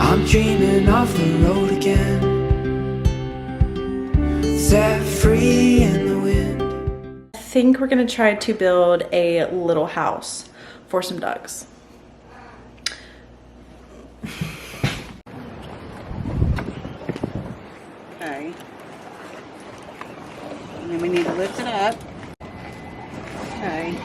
I'm dreaming of the road again, set free in the wind. I think we're gonna try to build a little house for some ducks. Okay. And then we need to lift it up. Okay.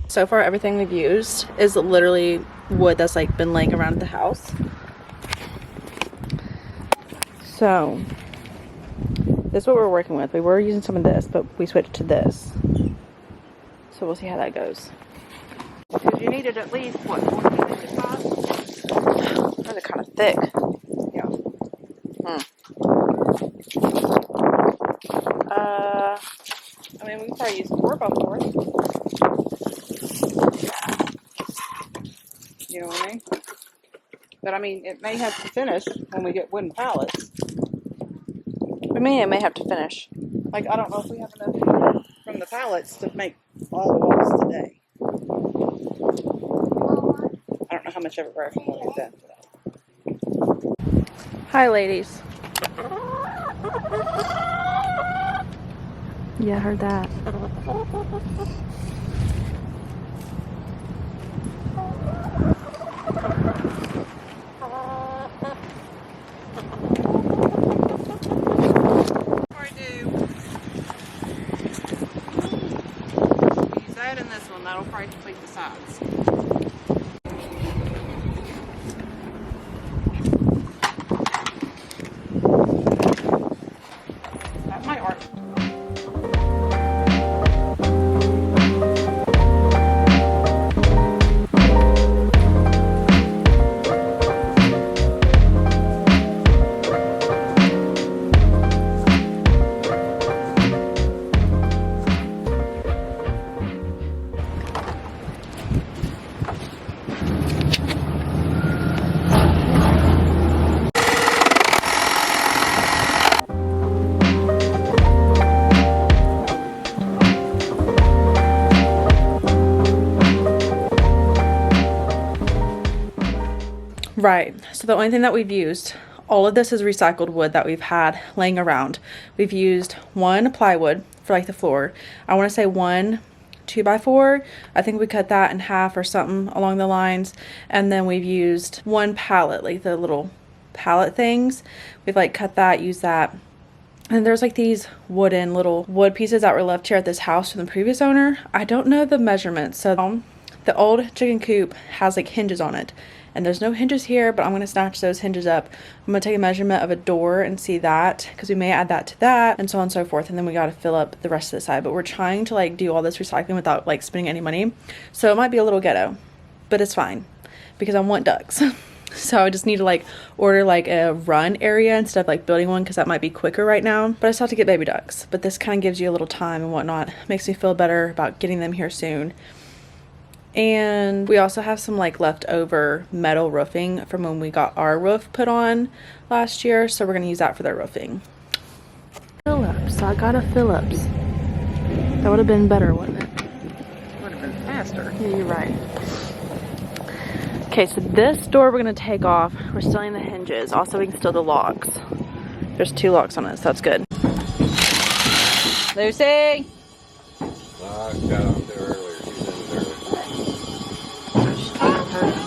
So far, everything we've used is literally wood that's like been laying around the house. So this is what we're working with. We were using some of this, but we switched to this. So we'll see how that goes. Because you needed at least, what, 14 inches high? Those are kind of thick. Yeah. I mean, we can probably use 4x4. You know what I mean? But I mean, it may have to finish when we get wooden pallets. I mean, it may have to finish. Like, I don't know if we have enough from the pallets to make all the walls today. I don't know how much of it we're actually going to get done for that. Hi, ladies. Yeah, I heard that. And this one, that'll probably complete the sides. That might work. Right, so the only thing that we've used, all of this is recycled wood that we've had laying around. We've used one plywood for like the floor. I want to say one 2x4. I think we cut that in half or something along the lines. And then we've used one pallet, like the little pallet things. We've like cut that, used that. And there's like these wooden little wood pieces that were left here at this house from the previous owner. I don't know the measurements. So the old chicken coop has like hinges on it. And there's no hinges here, but I'm going to snatch those hinges up. I'm going to take a measurement of a door and see that, because we may add that to that, and so on and so forth. And then we got to fill up the rest of the side. But we're trying to like do all this recycling without like spending any money. So it might be a little ghetto, but it's fine because I want ducks. So I just need to like order like a run area instead of like building one, because that might be quicker right now. But I still have to get baby ducks. But this kind of gives you a little time and whatnot. Makes me feel better about getting them here soon. And we also have some like leftover metal roofing from when we got our roof put on last year. So we're going to use that for their roofing. Phillips. I got a Phillips. That would have been better, wouldn't it? Would have been faster. Yeah, you're right. Okay, so this door we're going to take off. We're stealing the hinges. Also, we can steal the locks. There's 2 locks on it, so that's good. Lucy! I got on there earlier.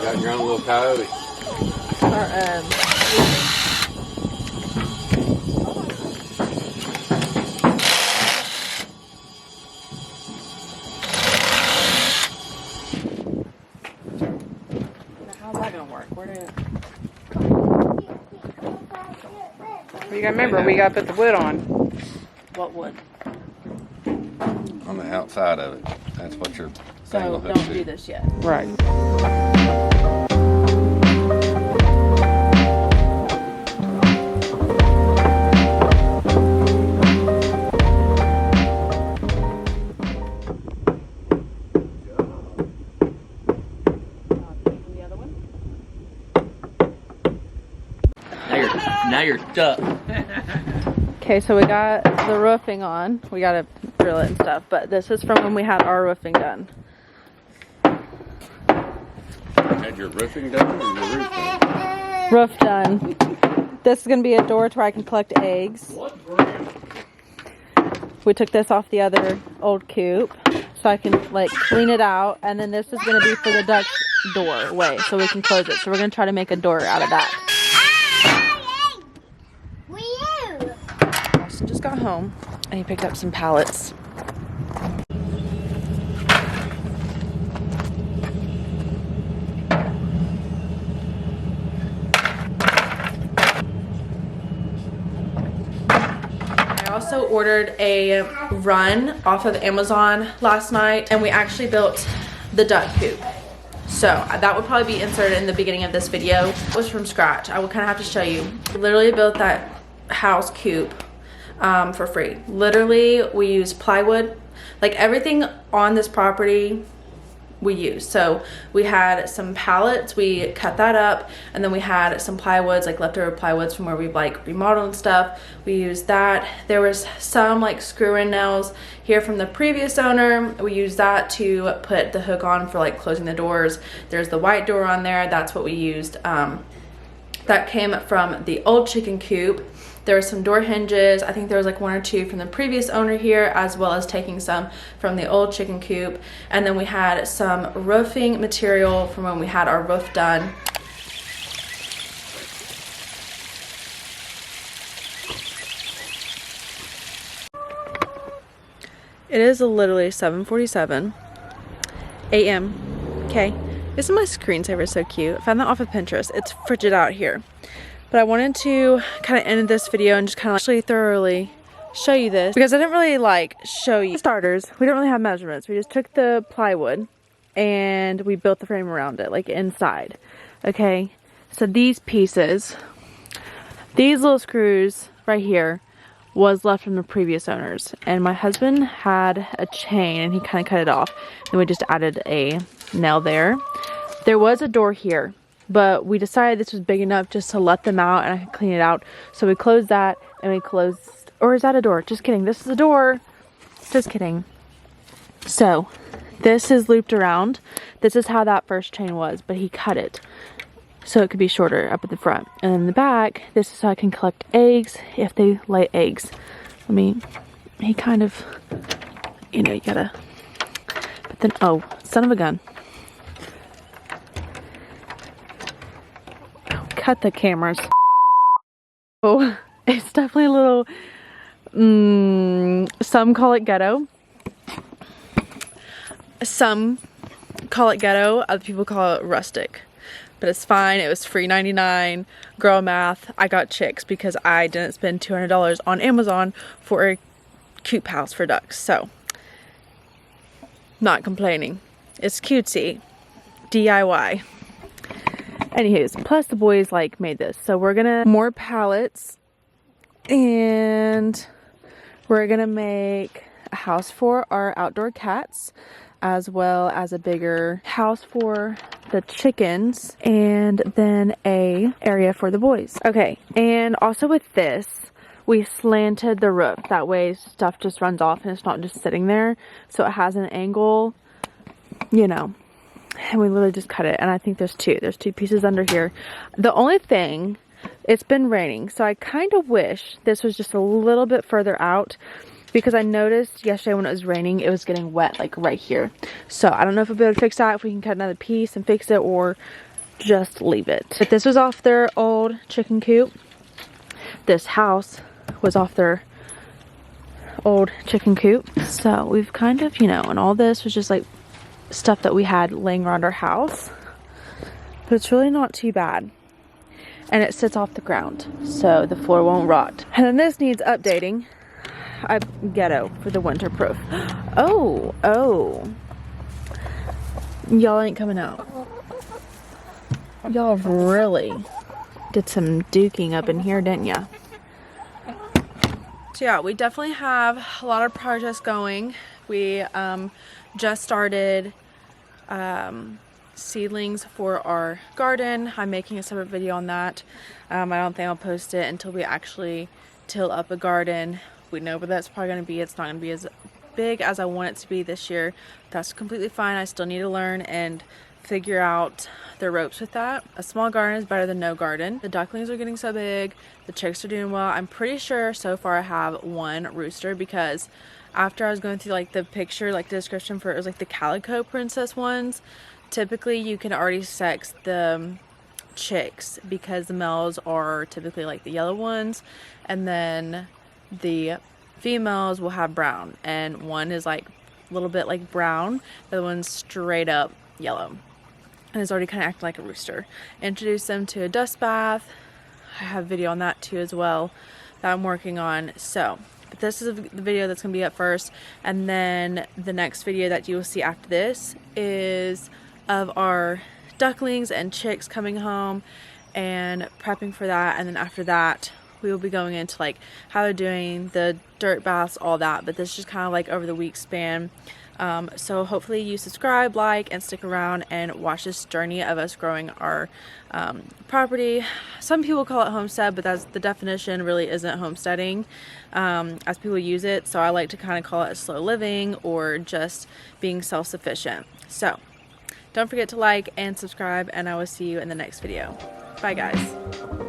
Got your own little coyote. How's that gonna work? You gotta remember, we gotta put the wood on. What wood? On the outside of it. That's what you're So don't do this yet. Right. Now you're stuck. Okay, so we got the roofing on. We gotta drill it and stuff, but this is from when we had our roofing done. Had your roofing done or your roof done? Roof done. This is gonna be a door to where I can collect eggs. We took this off the other old coop so I can like clean it out, and then this is gonna be for the duck's doorway so we can close it. So we're gonna try to make a door out of that. Austin just got home and he picked up some pallets. I also ordered a run off of Amazon last night, and we actually built the duck coop. So that would probably be inserted in the beginning of this video. It was from scratch. I will kind of have to show you. Literally built that house coop for free. Literally, we used plywood. Like everything on this property we used. So we had some pallets, we cut that up, and then we had some plywoods, like leftover plywoods from where we like remodeled and stuff. We used that. There was some like screw-in nails here from the previous owner. We used that to put the hook on for like closing the doors. There's the white door on there. That's what we used. That came from the old chicken coop. There were some door hinges. I think there was like 1 or 2 from the previous owner here, as well as taking some from the old chicken coop. And then we had some roofing material from when we had our roof done. It is literally 7:47 a.m. Okay, isn't my screensaver so cute? I found that off of Pinterest. It's frigid out here. But I wanted to kind of end this video and just kind of actually thoroughly show you this, because I didn't really like show you. For starters, we don't really have measurements. We just took the plywood and we built the frame around it, like inside. Okay, so these pieces, these little screws right here was left from the previous owners, and my husband had a chain and he kind of cut it off, and we just added a nail there. There was a door here, but we decided this was big enough just to let them out and I could clean it out. So we closed that, and we closed, or is that a door? Just kidding. This is a door. Just kidding. So this is looped around. This is how that first chain was, but he cut it so it could be shorter up at the front. And in the back, this is so I can collect eggs if they lay eggs. I mean, he kind of, you know, you gotta, but then, oh, son of a gun. Cut the cameras. Oh, it's definitely a little, some call it ghetto. Some call it ghetto, other people call it rustic. But it's fine, it was free 99. Girl math, I got chicks because I didn't spend $200 on Amazon for a coop house for ducks. So, not complaining. It's cutesy. DIY. Anywho's, plus the boys like made this. So we're gonna more pallets, and we're gonna make a house for our outdoor cats, as well as a bigger house for the chickens, and then a area for the boys. Okay, and also with this, we slanted the roof. That way stuff just runs off and it's not just sitting there. So it has an angle, you know. And we literally just cut it, and I think there's two pieces under here. The only thing, it's been raining, so I kind of wish this was just a little bit further out, because I noticed yesterday when it was raining it was getting wet like right here. So I don't know if we'll be able to fix that, if we can cut another piece and fix it, or just leave it. But this was off their old chicken coop. This house was off their old chicken coop. So we've kind of, you know, and all this was just like stuff that we had laying around our house, but it's really not too bad, and it sits off the ground so the floor won't rot. And then this needs updating. Ghetto for the winter proof. Oh y'all ain't coming out. Y'all really did some duking up in here, didn't ya? So yeah, we definitely have a lot of projects going. We just started seedlings for our garden. I'm making a separate video on that. I don't think I'll post it until we actually till up a garden. We know where that's probably going to be. It's not going to be as big as I want it to be this year. That's completely fine. I still need to learn and figure out the ropes with that. A small garden is better than no garden. The ducklings are getting so big. The chicks are doing well. I'm pretty sure so far I have one rooster, because after I was going through like the picture, like the description for it was like the calico princess ones, typically you can already sex the chicks because the males are typically like the yellow ones, and then the females will have brown, and one is like a little bit like brown, the other one's straight up yellow, and it's already kind of acting like a rooster. Introduce them to a dust bath. I have a video on that too as well that I'm working on. So but this is the video that's going to be up first, and then the next video that you will see after this is of our ducklings and chicks coming home and prepping for that. And then after that we will be going into like how they're doing, the dirt baths, all that. But this is just kind of like over the week span. So hopefully you subscribe, like, and stick around and watch this journey of us growing our property. Some people call it homestead, but that's the definition really isn't homesteading as people use it. So I like to kind of call it slow living or just being self-sufficient. So don't forget to like and subscribe, and I will see you in the next video. Bye guys.